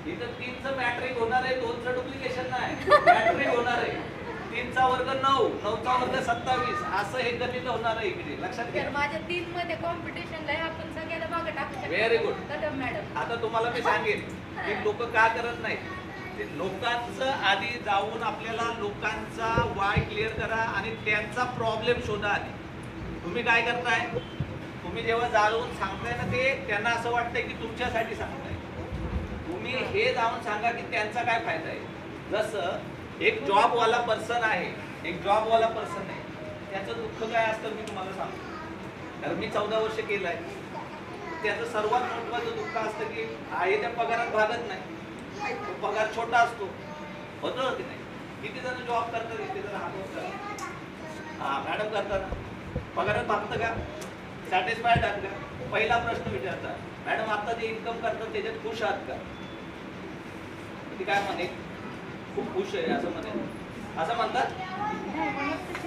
इथं 3चं मॅट्रिक होणार आहे, 2चं डुप्लिकेशन नाही, मॅट्रिक होणार आहे. 3चा वर्ग 9, 9चा वर्ग 27, असं हे गणित होणार आहे इकडे, लक्षात घ्या. तर माझ्या 3 मध्ये कॉम्पिटिशनला आहे, आपण सगळ्याला मागे टाकू शकतो. Very good. कदम मॅडम, आता तुम्हाला मी सांगेन की लोक का करत नाही. ते लोकांचं आधी जाऊन आपल्याला लोकांचा वाय क्लिअर करा आणि त्यांचा प्रॉब्लेम शोधा आधी. तुम्ही काय करताय, तुम्ही जेव्हा जाऊन सांगताय ना ते त्यांना असं वाटतंय की तुमच्यासाठी सांगताय. तुम्ही हे जाऊन सांगा की त्यांचा काय फायदा आहे. जसं एक जॉबवाला पर्सन आहे, एक जॉबवाला पर्सन आहे, त्याचं दुःख काय असतं मी तुम्हाला सांगतो. कारण मी 14 वर्ष केलंय. त्याचं सर्वात महत्वाचं दुःख असतं की आहे त्या पगारात भागत नाही, तो पगार छोटा असतो, होतो की नाही. किती जण जॉब करतात, किती जण हात करतात. हा मॅडम करतात, पगारात भागतं का, सॅटिस्फाईड आहात का. पहिला प्रश्न विचारता, मॅडम आता जे इन्कम करतात त्याच्यात खुश आहात का. ती काय म्हणे, खूप खुश आहे असं म्हणे, असं म्हणतात.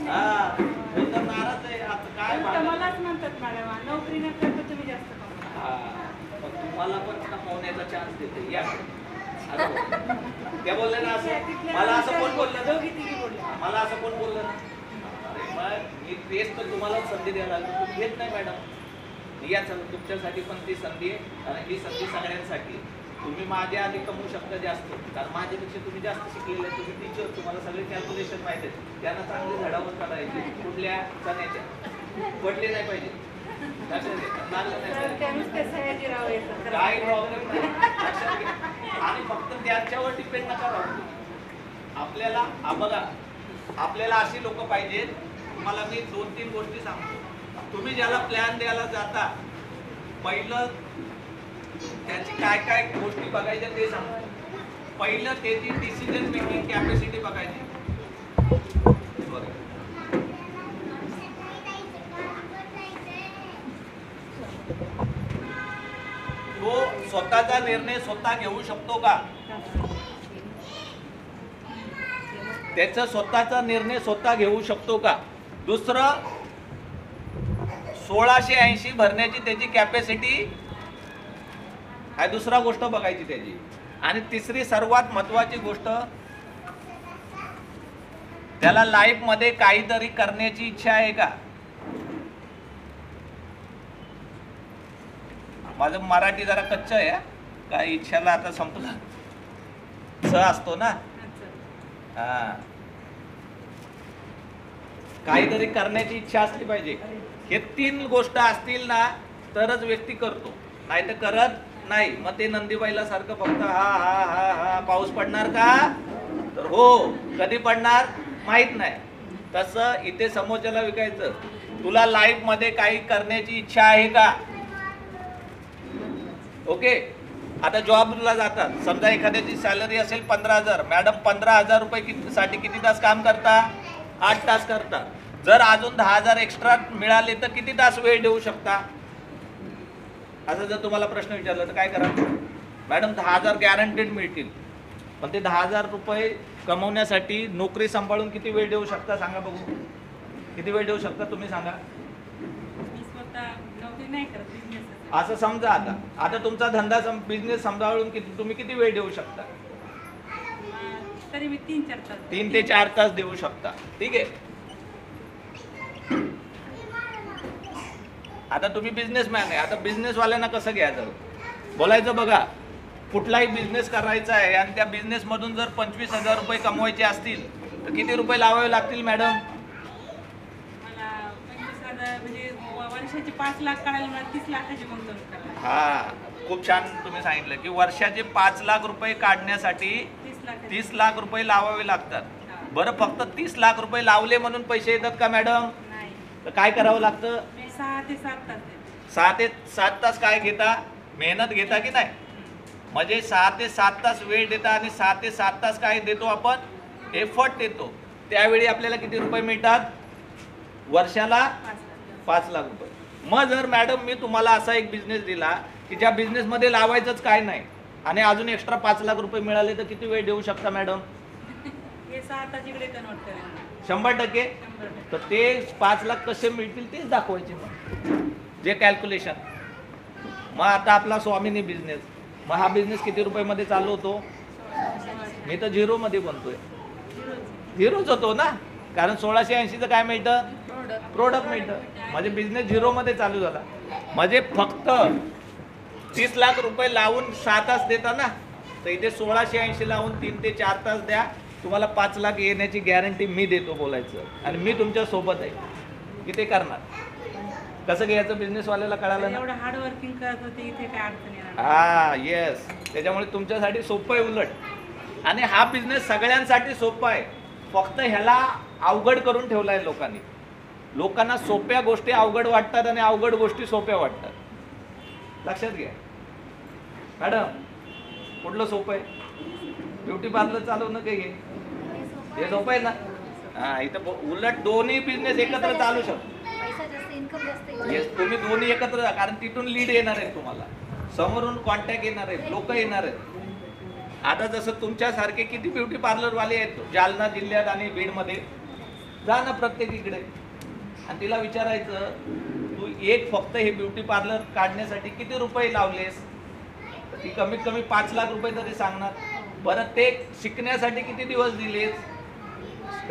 हा कोण तर नाराज आहे, आता काय मलाच म्हणतात मॅडम, नोकरी न करता तुम्ही जास्त कमवा. हा पण तुम्हाला पण कमवण्याचा चान्स देते या. त्या बोलले ना असं, मला असं कोण बोललं, दोघी तिघी बोलले, मला असं कोण बोललं ना. अरे मग मी तेच तर तुम्हाला संधी द्यायला लागलो, तुम्ही घेत नाही मॅडम. या तुमच्यासाठी पण ती संधी आहे आणि ही संधी सगळ्यांसाठी. तुम्ही माझ्या आधी कमवू शकता जास्त, कारण माझ्यापेक्षा तुम्ही जास्त शिकलेले, तुम्ही टीचर, तुम्हाला सगळे कॅल्क्युलेशन माहिती आहेत. त्यांना चांगली धडावत काढायची, कुठल्या चण्याच्या पडले नाही पाहिजे, काय प्रॉब्लेम नाही, लक्षात घ्या. आणि फक्त त्यांच्यावर डिपेंड नका राहू. आपल्याला बघा, आपल्याला अशी लोक पाहिजेत. तुम्हाला मी 2-3 गोष्टी सांगतो. तुम्ही ज्याला प्लॅन द्यायला जाता, पहिलं त्याची काय काय गोष्टी बघायच्या ते सांगतो. पहिलं त्याची डिसिजन मेकिंग कॅपॅसिटी बघायची. तो स्वतःचा निर्णय स्वतः घेऊ शकतो का, त्याचा स्वतःचा निर्णय स्वतः घेऊ शकतो का. दुसरं 1680 भरण्याची त्याची कॅपॅसिटी आहे, दुसरा गोष्ट बघायची त्याची. आणि तिसरी सर्वात महत्वाची गोष्ट, त्याला लाईफ मध्ये काहीतरी करण्याची इच्छा आहे का. माझं मराठी जरा कच्चं आहे, काय इच्छाला आता संपला स असतो ना. हा काहीतरी करण्याची इच्छा असली पाहिजे. हे 3 गोष्ट असतील ना तरच व्यक्ती करतो, नाही तर करत नाही. मग ते नंदीबाईला सारखं फक्त हा हा हा हा पाऊस पडणार का, तर हो कधी पडणार माहित नाही. तसं इथे समोरच्याला विकायचं, तुला लाईफ मध्ये काही करण्याची इच्छा आहे का. ओके. आता जॉबला जातात, समजा एखाद्याची सॅलरी असेल 15,000, मॅडम 15,000 रुपये साठी किती तास काम करता, 8 तास करता. जर अजून 10,000 एक्स्ट्रा मिळाले तर किती तास वेळ देऊ शकता. असं जर तुम्हाला प्रश्न विचारला तर काय करा, मॅडम 10,000 गॅरंटेड मिळतील, पण ते 10,000 रुपये कमवण्यासाठी नोकरी सांभाळून किती वेळ देऊ शकता सांगा बघू. किती वेळ देऊ शकता तुम्ही सांगा. मी स्वतः नोकरी नाही करत, बिझनेस. असं समजा आता तुमचा धंदा बिझनेस सांभाळून तुम्ही किती वेळ देऊ शकता. तरी मी 3-4 तास, 3 ते 4 तास देऊ शकता. ठीक आहे. आता तुम्ही बिझनेसमॅन आहे. आता बिझनेसवाल्यांना कसं घ्यायचं, बोलायचं बघा, कुठलाही बिझनेस करायचा आहे आणि त्या बिझनेस मधून जर 25,000 रुपये कमवायचे असतील तर किती रुपये लावावे लागतील मॅडम. मला 25,000 म्हणजे वर्षाचे 5 लाख काढायला मला 30 लाखाची गुंतवणूक करायला. हा खूप छान तुम्ही सांगितलं की वर्षाचे 5 लाख रुपये काढण्यासाठी 30 लाख रुपये लावावे लागतात. बरं फक्त 30 लाख रुपये लावले म्हणून पैसे येतात का मॅडम. नाही, तर काय करावं लागतं. 6 ते 7 तास देते. 6 ते 7 तास काय घेता, मेहनत घेता की नाही. म्हणजे 6 ते 7 तास वेळ देता आणि 6 ते 7 तास काय देतो आपण, एफर्ट देतो. त्यावेळी आपल्याला किती रुपये मिळतात, वर्षाला 5 लाख रुपये. मग जर मॅडम मी तुम्हाला असा एक बिझनेस दिला की ज्या बिझनेसमध्ये लावायचंच काय नाही आणि अजून एक्स्ट्रा 5 लाख रुपये मिळाले तर किती वेळ देऊ शकता मॅडम. हे 6 तास इकडे कन्वर्ट करेल 100%. तर ते 5 लाख कसे मिळतील तेच दाखवायचे मग जे कॅल्क्युलेशन. मग आता आपला स्वामिनी बिझनेस, मग हा बिझनेस किती रुपयामध्ये चालू होतो? मी तर झिरोमध्ये बनतोय. झिरोच होतो ना, कारण 1680चं काय मिळतं? प्रोडक्ट मिळतं. म्हणजे बिझनेस झिरोमध्ये चालू झाला. म्हणजे फक्त 30 लाख रुपये लावून 6 तास देता ना, तर इथे 1680 लावून 3 ते 4 तास द्या, तुम्हाला 5 लाख येण्याची गॅरंटी मी देतो बोलायचं. आणि मी तुमच्या सोबत आहे की ते करणार. कसं घ्यायचं बिझनेसवाल्याला कळालं ना? एवढं हार्ड वर्किंग करत होते, इथे काय अडचण येणार. हा येस, त्याच्यामुळे तुमच्यासाठी सोपं आहे उलट. आणि हा बिझनेस सगळ्यांसाठी सोपा आहे. फक्त ह्याला अवघड करून ठेवला आहे लोकांनी. लोकांना सोप्या गोष्टी अवघड वाटतात आणि अवघड गोष्टी सोप्या वाटतात. लक्षात घ्या मॅडम, कुठलं सोपं आहे? ब्युटी पार्लर चालवणं काही हे सोपं आहे ना? हा, इथं उलट दोन्ही बिझनेस एकत्र चालू शकतो. पैसा जास्त, इन्कम जास्त. येस, तुम्ही दोन्ही एकत्र जा, कारण तिथून लीड येणार आहे तुम्हाला, समोरून कॉन्टॅक्ट येणार आहेत, लोक येणार आहेत. आता जसं तुमच्यासारखे किती ब्युटी पार्लरवाले आहेत जालना जिल्ह्यात आणि बीडमध्ये, जा ना प्रत्येक इकडे आणि तिला विचारायचं, तू एक फक्त हे ब्युटी पार्लर काढण्यासाठी किती रुपये लावलेस? ती कमीत कमी 5 लाख रुपये तरी सांगणार. बरं, ते शिकण्यासाठी किती दिवस दिलेस?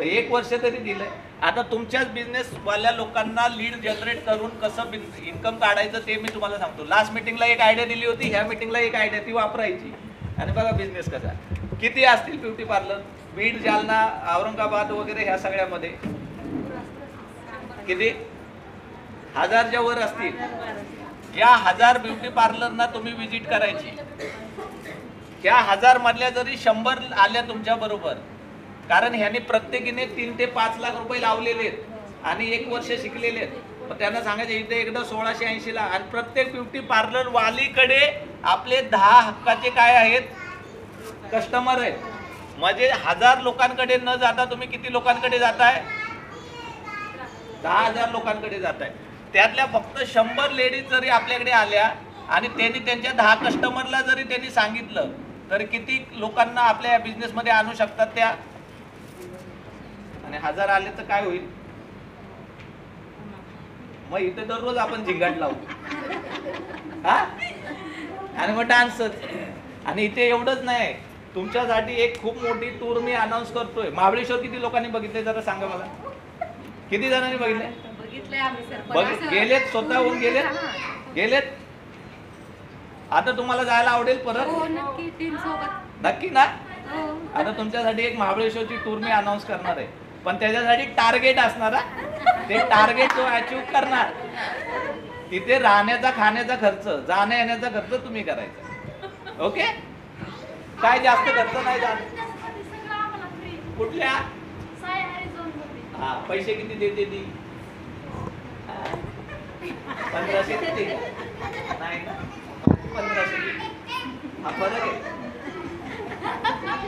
1 वर्ष तरी दिलंय. आता तुमच्याच बिझनेसवाल्या लोकांना लीड जनरेट करून कसं इन्कम काढायचं ते मी तुम्हाला सांगतो. लास्ट मीटिंगला एक आयडिया दिली होती, ह्या मीटिंगला एक आयडिया, ती वापरायची. आणि बघा बिझनेस कसा. किती असतील ब्युटी पार्लर? बीड, जालना, औरंगाबाद वगैरे ह्या सगळ्यामध्ये किती? 1000च्या वर असतील. या 1000 ब्युटी पार्लरना तुम्ही विजिट करायची. त्या 1000 मधल्या जरी 100 आल्या तुमच्या बरोबर, कारण ह्याने प्रत्येकीने 3 ते 5 लाख रुपये लावलेले आहेत आणि 1 वर्ष शिकलेले आहेत. मग त्यांना सांगायचं इथे एकदा 1680 ला. आणि प्रत्येक ब्युटी पार्लर वालीकडे आपले 10 हक्काचे काय आहेत? कस्टमर आहेत. म्हणजे 1000 लोकांकडे न जाता तुम्ही किती लोकांकडे जाताय? 10,000 लोकांकडे जाताय. त्यातल्या फक्त 100 लेडीज जरी आपल्याकडे आल्या आणि त्यांनी त्यांच्या 10 कस्टमरला जरी त्यांनी सांगितलं, तर किती लोकांना आपल्या या बिझनेसमध्ये आणू शकतात त्या? आणि 1000 आले तर काय होईल? मग इथे दररोज आपण झिंगाट लावतो हा, आणि मग डान्सच. आणि इथे एवढंच नाही, तुमच्यासाठी एक खूप मोठी टूर मी अनाऊन्स करतोय. महाबळेश्वर किती लोकांनी बघितले जरा सांगा मला? किती जणांनी बघितले? बघितलंय आम्ही सर. गेलेत, स्वतःहून गेलेत. आता तुम्हाला जायला आवडेल परत? हो, नक्की. टीम सोबत नक्की ना? हो. आता तुमच्यासाठी एक महाबळेश्वरची टूर मी अनाऊन्स करणार आहे, पण त्याच्यासाठी टार्गेट असणार. ते टार्गेट तो अचीव करणार. तिथे राहण्याचा, खाण्याचा खर्च, जाण्या येण्याचा खर्च तुम्ही करायचा. ओके? काय जास्त खर्च नाही जाणार. कुठल्या? हा, पैसे किती देते ती? 1500 देते का? नाही ना, 1500 देते. हा फरक आहे.